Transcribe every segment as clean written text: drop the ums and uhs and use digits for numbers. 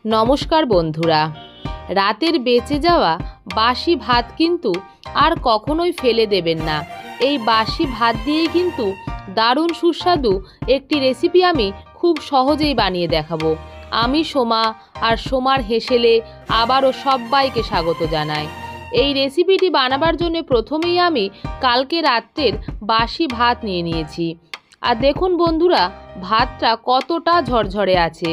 নমস্কার বন্ধুরা। রাতের বেঁচে যাওয়া বাসি ভাত কিন্তু আর কখনোই ফেলে দেবেন না। এই বাসি ভাত দিয়েই কিন্তু দারুণ সুস্বাদু একটি রেসিপি আমি খুব সহজেই বানিয়ে দেখাবো। আমি সোমা, আর সোমার হেসেলে আবারও সবাইকে স্বাগত জানাই। এই রেসিপিটি বানাবার জন্য প্রথমেই আমি কালকে রাত্রের বাসি ভাত নিয়ে নিয়েছি। আর দেখুন বন্ধুরা, ভাতটা কতটা ঝরঝরে আছে।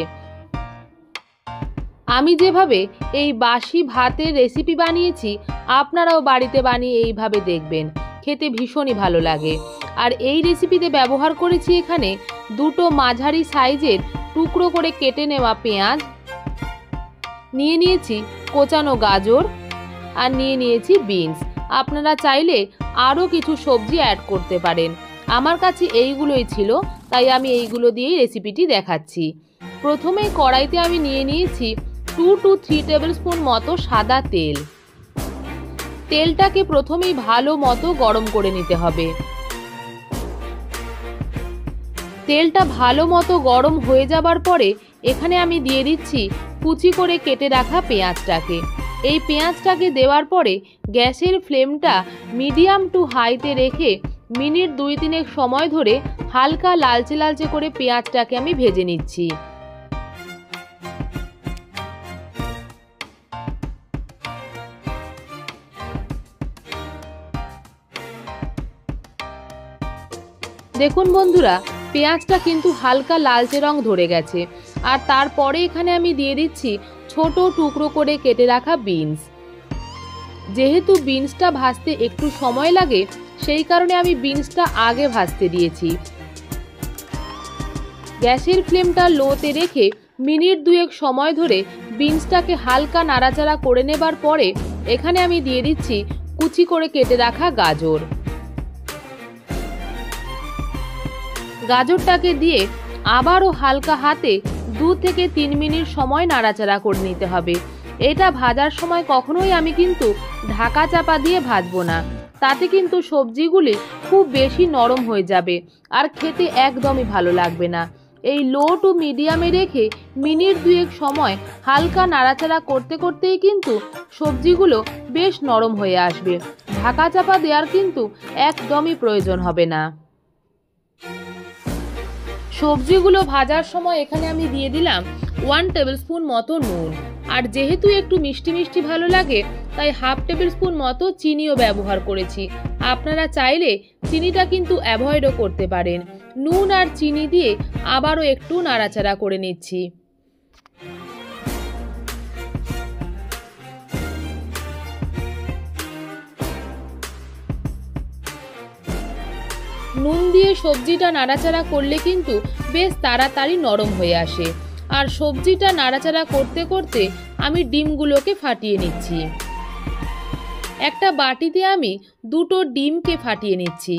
আমি যেভাবে এই বাসি ভাতের রেসিপি বানিয়েছি, আপনারাও বাড়িতে বানিয়ে এইভাবে দেখবেন, খেতে ভীষণই ভালো লাগে। আর এই রেসিপিতে ব্যবহার করেছি এখানে দুটো মাঝারি সাইজের টুকরো করে কেটে নেওয়া পেঁয়াজ, নিয়ে নিয়েছি কোচানো গাজর, আর নিয়ে নিয়েছি বিনস। আপনারা চাইলে আরও কিছু সবজি অ্যাড করতে পারেন। আমার কাছে এইগুলোই ছিল, তাই আমি এইগুলো দিয়েই রেসিপিটি দেখাচ্ছি। প্রথমে কড়াইতে আমি নিয়ে নিয়েছি 2 to 3 টেবিল স্পুন মতো সাদা তেল। তেলটাকে প্রথমেই ভালো মতো গরম করে নিতে হবে। তেলটা ভালো মতো গরম হয়ে যাবার পরে এখানে আমি দিয়ে দিচ্ছি কুচি করে কেটে রাখা পেঁয়াজটাকে। এই পেঁয়াজটাকে দেওয়ার পরে গ্যাসের ফ্লেমটা মিডিয়াম টু হাইতে রেখে মিনিট 2-3 সময় ধরে হালকা লালচে লালচে করে পেঁয়াজটাকে আমি ভেজে নিচ্ছি। দেখুন বন্ধুরা, পেঁয়াজটা কিন্তু হালকা লালচে রং ধরে গেছে। আর তারপরে এখানে আমি দিয়ে দিচ্ছি ছোট টুকরো করে কেটে রাখা বিনস। যেহেতু বিনসটা ভাজতে একটু সময় লাগে, সেই কারণে আমি বিনসটা আগে ভাজতে দিয়েছি। গ্যাসের ফ্লেমটা লোতে রেখে মিনিট 2 সময় ধরে বিনসটাকে হালকা নাড়াচাড়া করে নেবার পরে এখানে আমি দিয়ে দিচ্ছি কুচি করে কেটে রাখা গাজর। গাজরটাকে দিয়ে আবারও হালকা হাতে 2 থেকে 3 মিনিট সময় নাড়াচাড়া করে নিতে হবে। এটা ভাজার সময় কখনোই আমি কিন্তু ঢাকা চাপা দিয়ে ভাজবো না, তাতে কিন্তু সবজিগুলি খুব বেশি নরম হয়ে যাবে আর খেতে একদমই ভালো লাগবে না। এই লো টু মিডিয়ামে রেখে মিনিট 2 সময় হালকা নাড়াচাড়া করতে করতেই কিন্তু সবজিগুলো বেশ নরম হয়ে আসবে। ঢাকা চাপা দেওয়ার কিন্তু একদমই প্রয়োজন হবে না। সবজিগুলো ভাজার সময় এখানে আমি দিয়ে দিলাম 1 টেবিল স্পুন মতো নুন। আর যেহেতু একটু মিষ্টি মিষ্টি ভালো লাগে, তাই 1/2 টেবিল স্পুন মতো চিনিও ব্যবহার করেছি। আপনারা চাইলে চিনিটা কিন্তু অ্যাভয়েডও করতে পারেন। নুন আর চিনি দিয়ে আবারও একটু নাড়াচাড়া করে নিচ্ছি। নুন দিয়ে সবজিটা নাড়াচাড়া করলে কিন্তু বেশ তাড়াতাড়ি নরম হয়ে আসে। আর সবজিটা নাড়াচাড়া করতে করতে আমি ডিমগুলোকে ফাটিয়ে নিচ্ছি। একটা বাটিতে আমি 2টো ডিমকে ফাটিয়ে নিচ্ছি।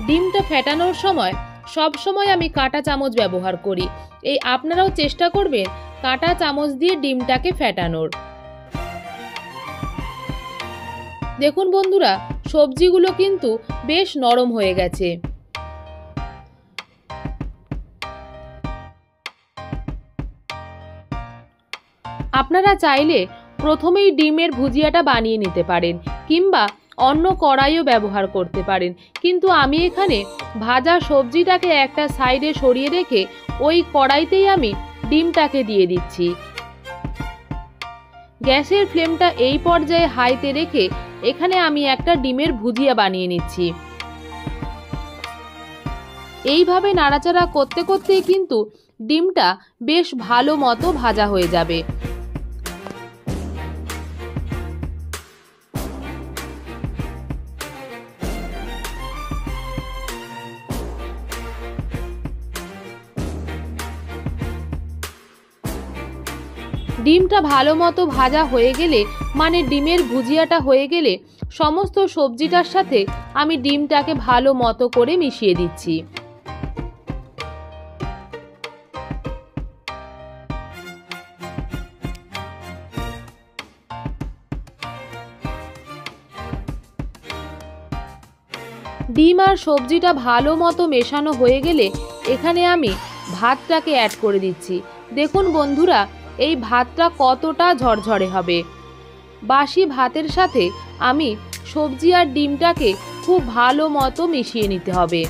ডিমটা ফেটানোর সময় সব সময় আমি কাঁটা চামচ ব্যবহার করি। এই আপনারাও চেষ্টা করবেন কাঁটা চামচ দিয়ে ডিমটাকে ফেটানোর। দেখুন বন্ধুরা, সবজিগুলো কিন্তু বেশ নরম হয়ে গেছে। আপনারা চাইলে প্রথমেই ডিমের ভুজিয়াটা বানিয়ে নিতে পারেন, কিংবা অন্য কড়াইও ব্যবহার করতে পারেন। কিন্তু আমি এখানে ভাজা সবজিটাকে একটা সাইডে সরিয়ে রেখে ওই কড়াইতেই আমি ডিমটাকে দিয়ে দিচ্ছি। গ্যাসের ফ্লেমটা এই পর্যায়ে হাইতে রেখে এখানে আমি একটা ডিমের ভুজিয়া বানিয়ে নিচ্ছি। এইভাবে নাড়াচাড়া করতে করতেই কিন্তু ডিমটা বেশ ভালো মতো ভাজা হয়ে যাবে। ডিমটা ভালো মতো ভাজা হয়ে গেলে, মানে ডিমের ভুজিয়াটা হয়ে গেলে, সমস্ত সবজিটার সাথে আমি ডিমটাকে ভালো মতো করে মিশিয়ে দিচ্ছি। ডিম আর সবজিটা ভালো মতো মেশানো হয়ে গেলে এখানে আমি ভাতটাকে অ্যাড করে দিচ্ছি। দেখুন বন্ধুরা, এই ভাতটা কতটা ঝরঝরে হবে। বাসি ভাতের সাথে আমি সবজি আর ডিমটাকে খুব ভালো মতো মিশিয়ে নিতে হবে।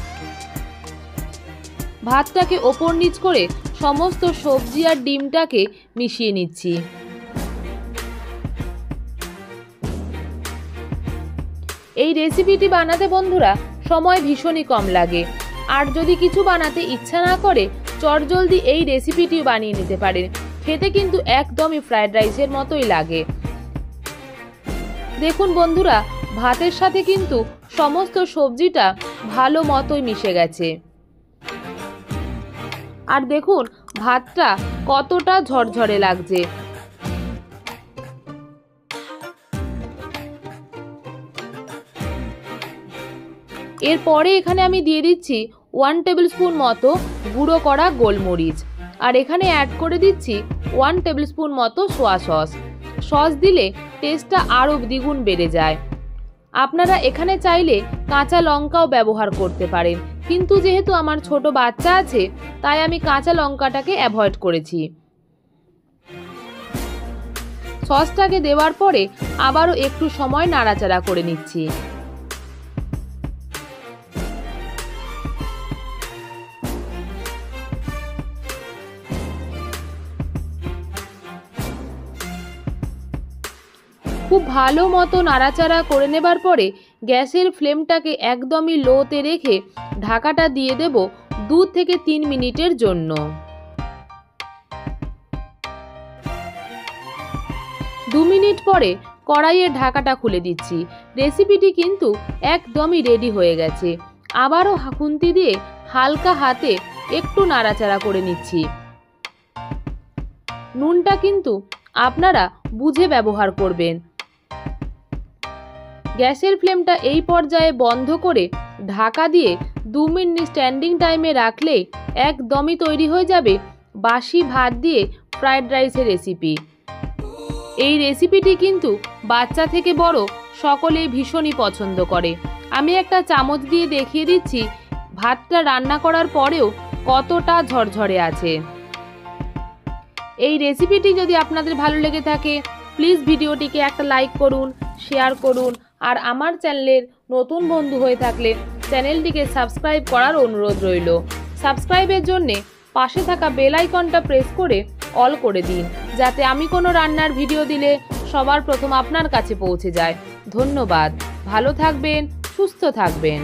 ভাতটাকে ওপর নিচ করে সমস্ত সবজি আর ডিমটাকে মিশিয়ে নিচ্ছি। এই রেসিপিটি বানাতে বন্ধুরা সময় ভীষণই কম লাগে। আর যদি কিছু বানাতে ইচ্ছা না করে চটজলদি এই রেসিপিটি বানিয়ে নিতে পারেন। খেতে কিন্তু একদমই ফ্রাইড রাইসের মতোই লাগে। দেখুন বন্ধুরা, ভাতের সাথে কিন্তু সমস্ত সবজিটা ভালো মতোই মিশে গেছে। আর দেখুন ভাতটা কতটা ঝরঝরে লাগছে। এরপরে এখানে আমি দিয়ে দিচ্ছি 1 টেবিল স্পুন মতো গুঁড়ো করা গোলমরিচ। আর এখানে অ্যাড করে দিচ্ছি 1 টেবিল স্পুন মতো সোয়া সস। সস দিলে টেস্টটা আরও দ্বিগুণ বেড়ে যায়। আপনারা এখানে চাইলে কাঁচা লঙ্কাও ব্যবহার করতে পারেন, কিন্তু যেহেতু আমার ছোট বাচ্চা আছে তাই আমি কাঁচা লঙ্কাটাকে অ্যাভয়েড করেছি। সসটাকে দেওয়ার পরে আবারও একটু সময় নাড়াচাড়া করে নিচ্ছি। খুব ভালো মতো নাড়াচাড়া করে নেবার পরে গ্যাসের ফ্লেমটাকে একদমই লোতে রেখে ঢাকাটা দিয়ে দেব 2 থেকে 3 মিনিটের জন্য। 2 মিনিট পরে কড়াইয়ের ঢাকাটা খুলে দিচ্ছি। রেসিপিটি কিন্তু একদমই রেডি হয়ে গেছে। আবারও খুন্তি দিয়ে হালকা হাতে একটু নাড়াচাড়া করে নিচ্ছি। নুনটা কিন্তু আপনারা বুঝে ব্যবহার করবেন। গ্যাসের ফ্লেমটা এই পর্যায়ে বন্ধ করে ঢাকা দিয়ে 2 মিনিট স্ট্যান্ডিং টাইমে রাখলে একদমই তৈরি হয়ে যাবে বাসি ভাত দিয়ে ফ্রাইড রাইসের রেসিপি। এই রেসিপিটি কিন্তু বাচ্চা থেকে বড় সকলেই ভীষণই পছন্দ করে। আমি একটা চামচ দিয়ে দেখিয়ে দিচ্ছি ভাতটা রান্না করার পরেও কতটা ঝরঝরে আছে। এই রেসিপিটি যদি আপনাদের ভালো লেগে থাকে প্লিজ ভিডিওটিকে একটা লাইক করুন, শেয়ার করুন। আর আমার চ্যানেলের নতুন বন্ধু হয়ে থাকলে চ্যানেলটিকে সাবস্ক্রাইব করার অনুরোধ রইল। সাবস্ক্রাইবের জন্যে পাশে থাকা বেল আইকনটা প্রেস করে অল করে দিন, যাতে আমি কোনো রান্নার ভিডিও দিলে সবার প্রথম আপনার কাছে পৌঁছে যায়। ধন্যবাদ। ভালো থাকবেন, সুস্থ থাকবেন।